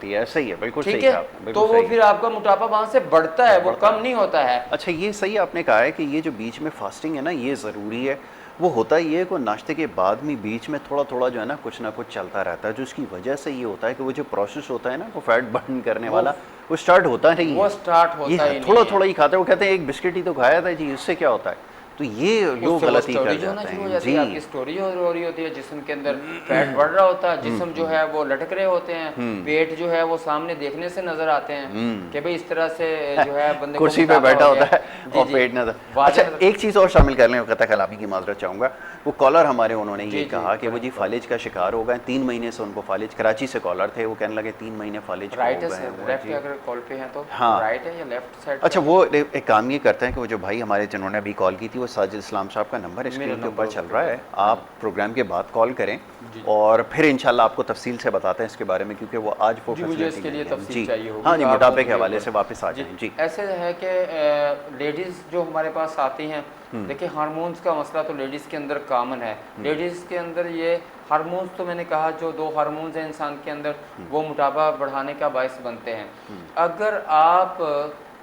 है। सही है, बिल्कुल ठीक है, तो वो फिर आपका मोटापा वहाँ से बढ़ता है, वो कम नहीं होता है। अच्छा, ये सही आपने कहा है कि ये जो बीच में फास्टिंग है ना, ये ज़रूरी है। वो होता ही है कि नाश्ते के बाद में बीच में थोड़ा थोड़ा जो है ना कुछ चलता रहता है, जो उसकी वजह से ये होता है कि वो जो प्रोसेस होता है ना, वो फैट बर्न करने वाला, वो स्टार्ट होता नहीं है। वो स्टार्ट होता ही थोड़ा थोड़ा ही खाते हैं। वो कहते हैं एक बिस्किट ही तो खाया था जी, इससे क्या होता है? तो ये लोग गलती कर जाते हैं जी। आपकी स्टोरेज हो रही होती है, जिस्म के अंदर फैट बढ़ रहा होता है, जिस्म जो है वो लटक रहे होते हैं, पेट जो है वो सामने देखने से नजर आते हैं कि भाई इस तरह से जो है बंदे कुर्सी पे बैठा होता है और पेट नजर। अच्छा, एक चीज़ और शामिल कर लें, कता कलामी की माजरत चाहूँगा। वो कॉलर हमारे, उन्होंने ये कहा कि वो जी फालिज का शिकार हो गए, 3 महीने से उनको फालिज, कराची से कॉलर थे, वो कहने लगे 3 महीने फालिज हो गए हैं। लेफ्ट अगर कॉल पे हैं तो राइट है या लेफ्ट साइड? अच्छा, वो एक काम ये करते हैं कि वो जो भाई हमारे जिन्होंने अभी कॉल की थी, वो साजिद इस्लाम साहब का नंबर स्क्रीन के ऊपर चल रहा है, आप प्रोग्राम के बाद कॉल करें और फिर इंशाल्लाह आपको तफसील से बताते हैं इसके बारे में, क्योंकि वो आज वो इसके लिए तफसील चाहिए होगी। हाँ जी, मोटापे के हवाले से वापस आ जाएं जी। ऐसे है कि लेडीज़ जो हमारे पास आती हैं, देखिए हार्मोन्स का मसला तो लेडीज़ के अंदर कॉमन है। लेडीज़ के अंदर ये हार्मोन्स, तो मैंने कहा जो 2 हार्मोन्स हैं इंसान के अंदर, वो मोटापा बढ़ाने का बायस बनते हैं। अगर आप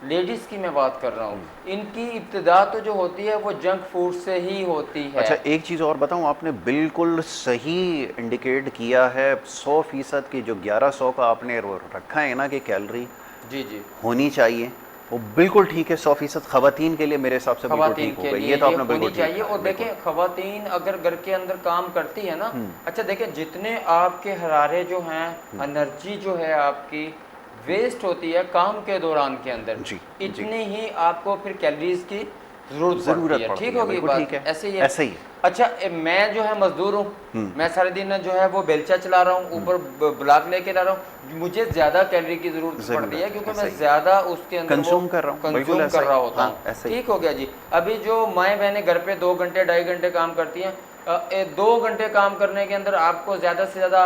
लेडीज़ की मैं बात कर रहा हूँ, इनकी इब्तिदा तो जो होती है वो जंक फूड से ही होती है। अच्छा, एक चीज़ और बताऊँ, आपने बिल्कुल सही इंडिकेट किया है। 100% की जो 1100 का आपने रखा है ना कि कैलोरी जी होनी चाहिए, वो बिल्कुल ठीक है। 100% खवातीन के लिए मेरे हिसाब से बिल्कुल ठीक होगा। ये तो आपने बिल्कुल चाहिए। और देखें, खवातीन अगर घर के अंदर काम करती है ना, अच्छा देखें, जितने आपके हरारे जो हैं, एनर्जी जो है आपकी वेस्ट होती है काम के दौरान के अंदर, इतनी ही आपको फिर कैलोरीज की जरूरत पड़ती है। ठीक होगी बात? ऐसे ही। अच्छा, मैं जो है मजदूर हूँ, मैं सारे दिन जो है वो बेलचा चला रहा हूँ, ऊपर ब्लॉक लेके ला रहा हूँ, मुझे ज्यादा कैलोरी की जरूरत पड़ती है क्योंकि मैं ज्यादा उसके अंदर कंज्यूम कर रहा होता हूँ। ठीक हो गया जी। अभी जो माएँ बहनें घर पे 2 घंटे 2.5 घंटे काम करती हैं, 2 घंटे काम करने के अंदर आपको ज्यादा से ज्यादा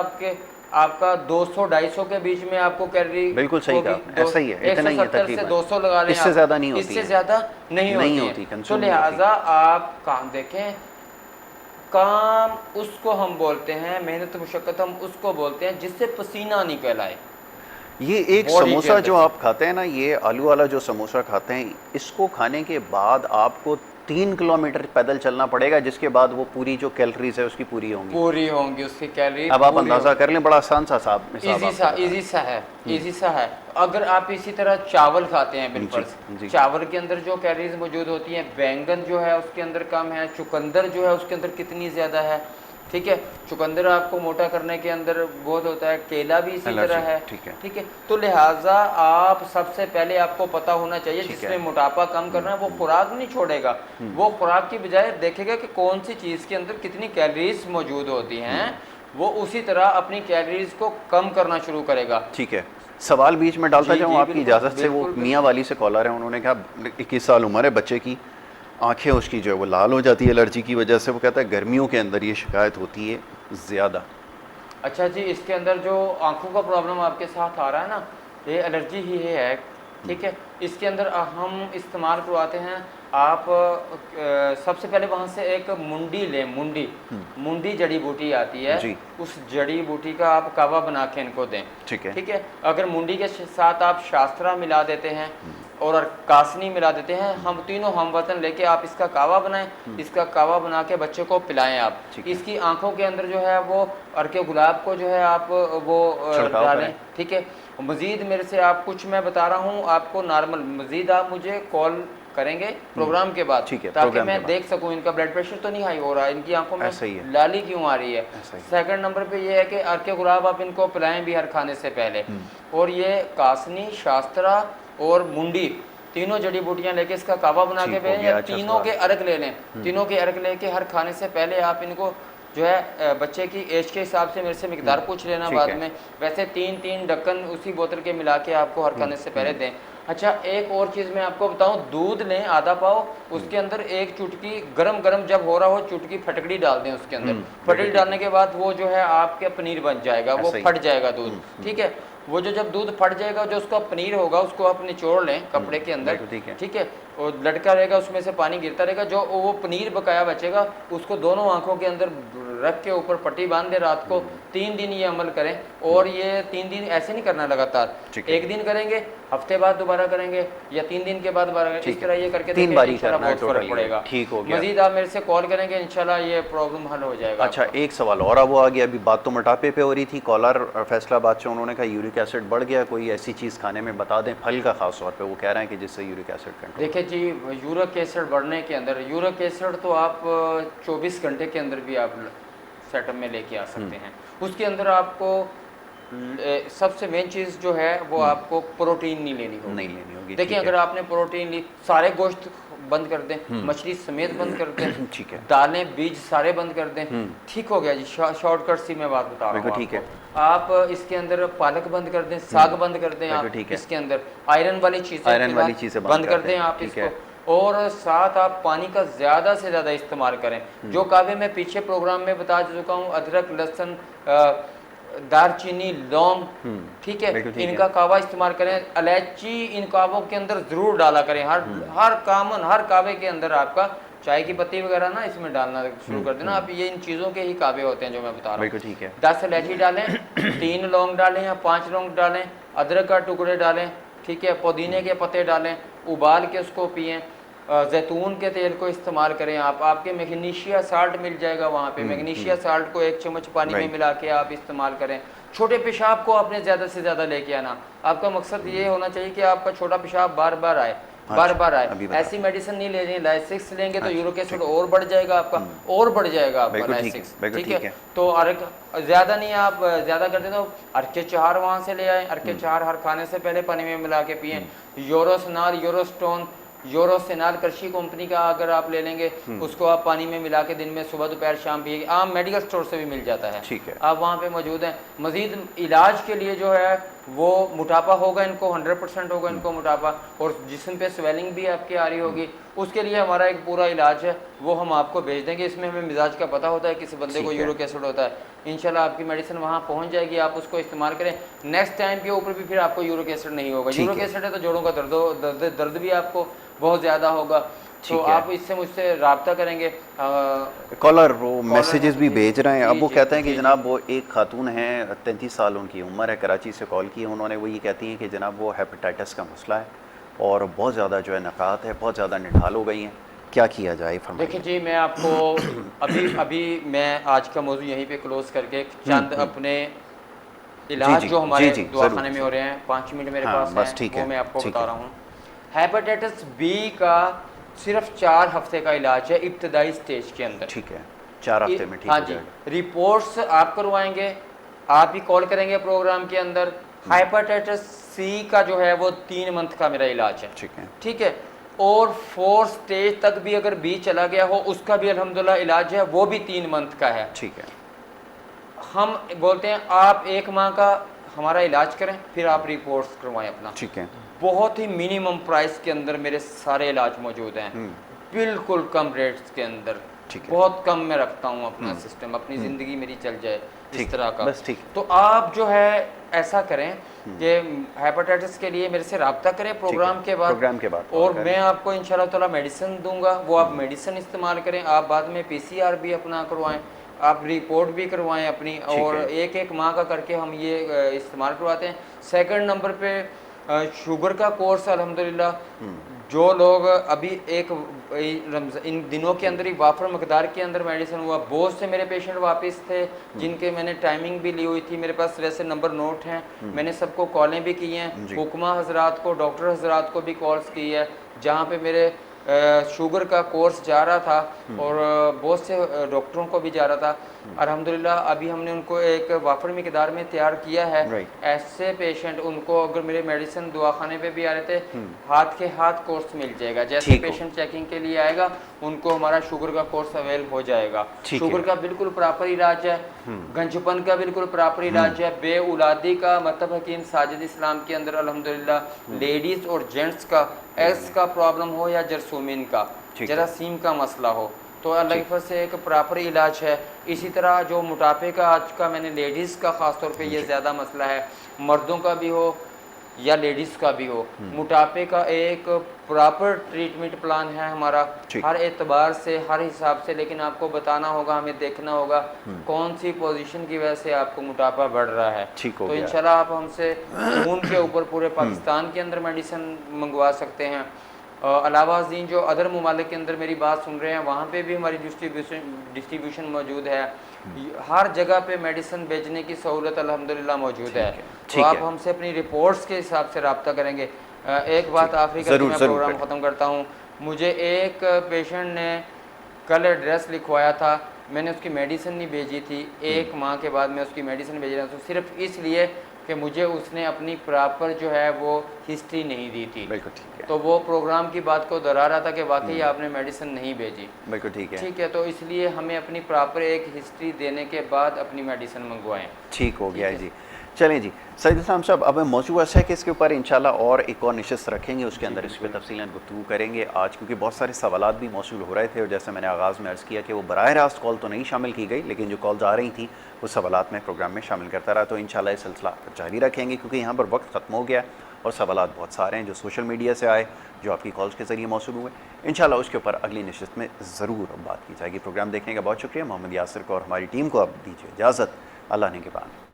आपका 200-250 के बीच में आपको कैलोरी, बिल्कुल सही कहा, ऐसा ही है, इतना ही है तकरीबन, 200 लगा लें, इससे ज्यादा नहीं होती, इससे ज्यादा नहीं होती। तो लिहाजा आप काम देखें, काम उसको हम बोलते हैं, मेहनत मुशक्कत हम उसको बोलते हैं जिससे पसीना निकल आए। ये एक समोसा जो आप खाते हैं ना, ये आलू वाला जो समोसा खाते हैं, इसको खाने के बाद आपको 3 किलोमीटर पैदल चलना पड़ेगा, जिसके बाद वो पूरी जो कैलोरीज है उसकी पूरी होंगी उसकी कैलोरी। अब आप अंदाजा कर लें, बड़ा आसान सा इजी सा है। अगर आप इसी तरह चावल खाते हैं, बिल्कुल चावल के अंदर जो कैलोरीज मौजूद होती हैं, बैंगन जो है उसके अंदर कम है, चुकंदर जो है उसके अंदर कितनी ज़्यादा है, ठीक है। चुकंदर आपको मोटा करने के अंदर बहुत होता है, केला भी इसी तरह है, ठीक है। तो लिहाजा आप सबसे पहले आपको पता होना चाहिए, जिसमें मोटापा कम करना है वो खुराक नहीं छोड़ेगा, वो खुराक की बजाय देखेगा कि कौन सी चीज़ के अंदर कितनी कैलोरीज मौजूद होती हैं, वो उसी तरह अपनी कैलोरीज को कम करना शुरू करेगा। ठीक है। सवाल बीच में डालता जाऊँ आपकी इजाज़त से, वो मियाँ वाली से कॉलर है, उन्होंने कहा 21 साल उम्र है बच्चे की, आंखें उसकी जो है वो लाल हो जाती है एलर्जी की वजह से, वो कहता है गर्मियों के अंदर ये शिकायत होती है ज़्यादा। अच्छा जी, इसके अंदर जो आंखों का प्रॉब्लम आपके साथ आ रहा है ना, ये एलर्जी ही है, ठीक है। इसके अंदर हम इस्तेमाल करवाते हैं, आप सबसे पहले वहाँ से एक मुंडी लें, मुंडी जड़ी बूटी आती है जी। उस जड़ी बूटी का आप कावा बना के इनको दें, ठीक है, ठीक है। अगर मुंडी के साथ आप शास्त्रा मिला देते हैं और कासनी मिला देते हैं, हम तीनों हम वतन लेके आप इसका कावा बनाएं, इसका कावा बना के बच्चे को पिलाएं आप। इसकी आंखों के अंदर जो है वो अर्के गुलाब को जो है आप वो डालें, ठीक है। मज़ीद मेरे से आप कुछ मैं बता रहा हूँ आपको नॉर्मल, मज़ीद आप मुझे कॉल करेंगे प्रोग्राम के बाद, ताकि मैं देख सकूं इनका ब्लड प्रेशर तो नहीं हाई हो रहा है, इनकी आंखों में लाली क्यों आ रही है। सेकंड नंबर पे ये है कि अर्के गुलाब आप इनको पिलाएं भी हर खाने से पहले, और ये कासनी, शास्त्रा और मुंडी तीनों जड़ी बूटियां लेके इसका कावा बना के पिलाएं, या तीनों के अर्क ले लें, तीनों के अर्क लेके हर खाने से पहले आप इनको जो है बच्चे की एज के हिसाब से मेरे से मिकदार पूछ लेना बाद में, वैसे 3-3 ढक्कन उसी बोतल के मिला के आपको हर खाने से पहले दें। अच्छा, एक और चीज़ मैं आपको बताऊं, दूध लें आधा पाव, उसके अंदर एक चुटकी गरम जब हो रहा हो चुटकी फटकड़ी डाल दें उसके अंदर, फटकड़ी डालने के बाद वो जो है आपके पनीर बन जाएगा, वो फट जाएगा दूध, ठीक है। वो जो जब दूध फट जाएगा, जो उसका पनीर होगा उसको आप निचोड़ लें कपड़े के अंदर, ठीक है, और लटका रहेगा उसमें से पानी गिरता रहेगा, जो वो पनीर बकाया बचेगा उसको दोनों आंखों के अंदर रख के ऊपर पट्टी बांध दे, रात को 3 दिन ये अमल करें। और ये 3 दिन ऐसे नहीं करना लगातार, एक दिन करेंगे, हफ्ते बाद दोबारा करेंगे, या 3 दिन के बाद दोबारा, इस तरह ये करके 3 बारी करना बहुत फर्क पड़ेगा, ठीक हो गया। मजीद आप मेरे से कॉल करेंगे, इंशाल्लाह ये प्रॉब्लम हल हो जाएगा। अच्छा, एक सवाल और वो आ गया, अभी बात तो मोटापे पे हो रही थी, कॉलर फैसलाबाद से, उन्होंने कहा यूरिक एसिड बढ़ गया, कोई ऐसी चीज़ खाने में बता दें, फल का खास तौर पे, वो कह रहे हैं कि जिससे यूरिक एसिड कंट्रोल। देखिए जी, यूरिक एसिड बढ़ने के अंदर, यूरिक एसिड तो आप 24 घंटे के अंदर भी आप सेटअप में लेके आ सकते हैं। उसके अंदर आपको सबसे मेन चीज़ जो है वो आपको प्रोटीन नहीं लेनी होगी। देखिए, अगर आपने प्रोटीन ली, सारे गोश्त बंद कर दें, मछली समेत बंद कर दें, ठीक है, दालें बीज सारे बंद कर दें, ठीक हो गया जी। शॉर्टकट सी मैं बात बता रहा हूँ, ठीक है। आप इसके अंदर पालक बंद कर दें, साग बंद कर दें आप, इसके अंदर आयरन वाली चीज़ें बंद कर दें आप इसको, और साथ आप पानी का ज़्यादा से ज़्यादा इस्तेमाल करें। जो कावे मैं पीछे प्रोग्राम में बता चुका हूँ, अदरक, लहसुन, दालचीनी, लौंग, ठीक है, इनका कावा इस्तेमाल करें। इलायची इन कावों के अंदर ज़रूर डाला करें, हर कावे के अंदर आपका चाय की पत्ती वगैरह ना इसमें डालना शुरू कर देना आप। ये इन चीज़ों के ही कावे होते हैं जो मैं बता रहा हूँ, ठीक है। 10 इलायची डालें, 3 लौंग डालें या 5 लौंग डालें, अदरक का टुकड़े डालें, ठीक है, पुदीने के पत्ते डालें, उबाल के उसको पिएं। जैतून के तेल को इस्तेमाल करें आप, आपके मैग्नीशिया साल्ट मिल जाएगा वहाँ पे, मैग्नीशिया साल्ट को 1 चम्मच पानी में मिला के आप इस्तेमाल करें। छोटे पेशाब को आपने ज़्यादा से ज़्यादा लेके आना, आपका मकसद ये होना चाहिए कि आपका छोटा पेशाब बार बार आए। ऐसी मेडिसिन नहीं ले रही, लाइसिक्स लेंगे तो यूरिक एसिड और बढ़ जाएगा आपका, और बढ़ जाएगा आपका लाइसिक्स, ठीक है। तो अर्क ज़्यादा नहीं, आप ज़्यादा करते तो अर्के 4 वहाँ से ले आए, अर्के 4 हर खाने से पहले पानी में मिला के पिएँ। यूरोसनाल, यूरोस्टोन, यूरोसिनाल कृषि कंपनी का अगर आप ले लेंगे, उसको आप पानी में मिला के दिन में सुबह दोपहर शाम पिए, आम मेडिकल स्टोर से भी मिल जाता है, ठीक है, आप वहाँ पे मौजूद हैं। मजीद इलाज के लिए जो है वो मोटापा होगा इनको, 100% होगा इनको मोटापा, और जिस्म पे स्वेलिंग भी आपकी आ रही होगी, उसके लिए हमारा एक पूरा इलाज है, वो हम आपको भेज देंगे। इसमें हमें मिजाज का पता होता है, किसी बंदे को यूरिक एसिड होता है, इंशाल्लाह आपकी मेडिसिन वहाँ पहुँच जाएगी, आप उसको इस्तेमाल करें। नेक्स्ट टाइम के ऊपर भी फिर आपको यूरिक एसिड नहीं होगा। यूरिक एसिड है तो जोड़ों का दर्द भी आपको बहुत ज़्यादा होगा, तो आप इससे मुझसे रब्ता करेंगे। कॉलर वो मैसेजेस भी भेज रहे हैं। अब वो कहते हैं कि जनाब वो एक खातून हैं, 33 साल उनकी उम्र है, कराची से कॉल की उन्होंने, वो ये कहती हैं कि जनाब वो हेपेटाइटिस का मसला है और बहुत ज़्यादा जो है नकात है, बहुत ज़्यादा निठाल हो गई हैं, क्या किया जाए फरमाइए। देखिए जी, मैं आपको अभी मैं आज का मौजूद यहीं पे क्लोज करके चंद अपने इलाज जो हमारे दवाखाने में हो रहे हैं, 5 मिनट मेरे पास बस, ठीक है, वो मैं आपको बता रहा हूँ। हेपेटाइटिस बी का सिर्फ 4 हफ्ते का इलाज है इब्तदाई स्टेज के अंदर, ठीक है। 4 हफ्ते में ठीक हाँ हो जी, जाएगा। रिपोर्ट्स आप करवाएंगे, आप ही कॉल करेंगे प्रोग्राम के अंदर। हाइपेटाइटिस सी का जो है वो 3 मंथ का मेरा इलाज है, ठीक है। ठीक है। और 4 स्टेज तक भी अगर बी चला गया हो उसका भी अल्हम्दुलिल्लाह इलाज है, वो भी 3 मंथ का है। ठीक है। हम बोलते हैं आप 1 माह का हमारा इलाज करें, फिर आप रिपोर्ट्स करवाएं अपना। ठीक है। बहुत ही मिनिमम प्राइस के अंदर मेरे सारे इलाज मौजूद हैं, बिल्कुल कम रेट्स के अंदर। ठीक है। बहुत कम मैं रखता हूँ अपना सिस्टम, अपनी ज़िंदगी मेरी चल जाए ठीक, इस तरह का। बस ठीक। तो आप जो है ऐसा करें कि हेपेटाइटिस के लिए मेरे से रब्ता करें प्रोग्राम के बाद, प्रोग्राम के बाद कॉल और करें। मैं आपको इंशाल्लाह ताला मेडिसिन दूंगा, वो आप मेडिसिन इस्तेमाल करें। आप बाद में पीसीआर भी अपना करवाएं, आप रिपोर्ट भी करवाएं अपनी, और है। 1-1 माह का करके हम ये इस्तेमाल करवाते हैं। सेकंड नंबर पे शुगर का कोर्स अल्हम्दुलिल्लाह जो लोग अभी इन दिनों के अंदर ही वाफर मकदार के अंदर मेडिसिन हुआ, बहुत से मेरे पेशेंट वापस थे जिनके मैंने टाइमिंग भी ली हुई थी, मेरे पास वैसे नंबर नोट हैं, मैंने सबको कॉलें भी की हैं, हुक्मा हजरात को, डॉक्टर हजरात को भी कॉल्स की है, जहाँ पे मेरे शुगर का कोर्स जा रहा था और बहुत से डॉक्टरों को भी जा रहा था। अल्हम्दुलिल्लाह अभी हमने उनको एक वाफर मिकदार में तैयार किया है। ऐसे पेशेंट उनको अगर मेरे मेडिसिन दवाखाने पे भी आ रहे थे, हाथ के हाथ कोर्स मिल जाएगा। जैसे पेशेंट चेकिंग के लिए आएगा उनको हमारा शुगर का कोर्स अवेल हो जाएगा। शुगर का बिल्कुल प्रॉपर इलाज है, गंजपन का बिल्कुल प्रॉपर इलाज है, बेउलादी का मतलब हकीम साजिद इस्लाम के अंदर अल्हम्दुलिल्लाह लेडीज़ और जेंट्स का एड्स का प्रॉब्लम हो या जरसूमिन का, जरासीम का मसला हो, तो अल्लाह की फजल से एक प्रॉपर इलाज है। इसी तरह जो मोटापे का आज का मैंने लेडीज़ का ख़ास तौर पे ये ज़्यादा मसला है, मर्दों का भी हो या लेडीज़ का भी हो, मोटापे का एक प्रॉपर ट्रीटमेंट प्लान है हमारा हर एतबार से, हर हिसाब से। लेकिन आपको बताना होगा, हमें देखना होगा कौन सी पोजीशन की वजह से आपको मोटापा बढ़ रहा है। तो इंशाल्लाह आप हमसे खून के ऊपर पूरे पाकिस्तान के अंदर मेडिसिन मंगवा सकते हैं। अलावा दीन जो अदर ममालिक के अंदर मेरी बात सुन रहे हैं, वहाँ पे भी हमारी डिस्ट्रीब्यूशन मौजूद है। हर जगह पे मेडिसिन भेजने की सहूलत अल्हम्दुलिल्लाह मौजूद है। तो आप हमसे अपनी रिपोर्ट्स के हिसाब से रब्ता करेंगे। एक बात आखिरी करके मैं प्रोग्राम ख़त्म करता हूँ। मुझे एक पेशेंट ने कल एड्रेस लिखवाया था, मैंने उसकी मेडिसिन नहीं भेजी थी, 1 माह के बाद मैं उसकी मेडिसिन भेज रहा हूँ, तो सिर्फ इसलिए कि मुझे उसने अपनी प्रॉपर जो है वो हिस्ट्री नहीं दी थी। बिल्कुल ठीक है। तो वो प्रोग्राम की बात को दोहरा रहा था कि वाकई आपने मेडिसिन नहीं भेजी। बिल्कुल ठीक है। ठीक है, तो इसलिए हमें अपनी प्रॉपर एक हिस्ट्री देने के बाद अपनी मेडिसिन मंगवाएं। ठीक हो गया जी। चलें जी सईद इस्लाम साहब, अब हम मौजूद है कि इसके ऊपर इंशाल्लाह और एक और निशस्त रखेंगे, उसके अंदर इस पर तफसीलन गुफ्तगू करेंगे आज, क्योंकि बहुत सारे सवालात भी मौसूल हो रहे थे और जैसे मैंने आगाज़ में अर्ज़ किया कि वो बराह रास्त कॉल तो नहीं शामिल की गई, लेकिन जो कॉल्स आ रही थी वो सवालात में प्रोग्राम में शामिल करता रहा। तो इंशाल्लाह ये सिलसिला जारी रखेंगे, क्योंकि यहाँ पर वक्त ख़त्म हो गया और सवालात बहुत सारे हैं जो सोशल मीडिया से आए, जो आपकी कॉल्स के ज़रिए मौसूल हुए। इंशाल्लाह उसके ऊपर अगली नशिस्त में ज़रूर बात की जाएगी। प्रोग्राम देखने का बहुत शुक्रिया। मोहम्मद यासिर को और हमारी टीम को अब दीजिए इजाज़त। अल्लाह ने के बाद।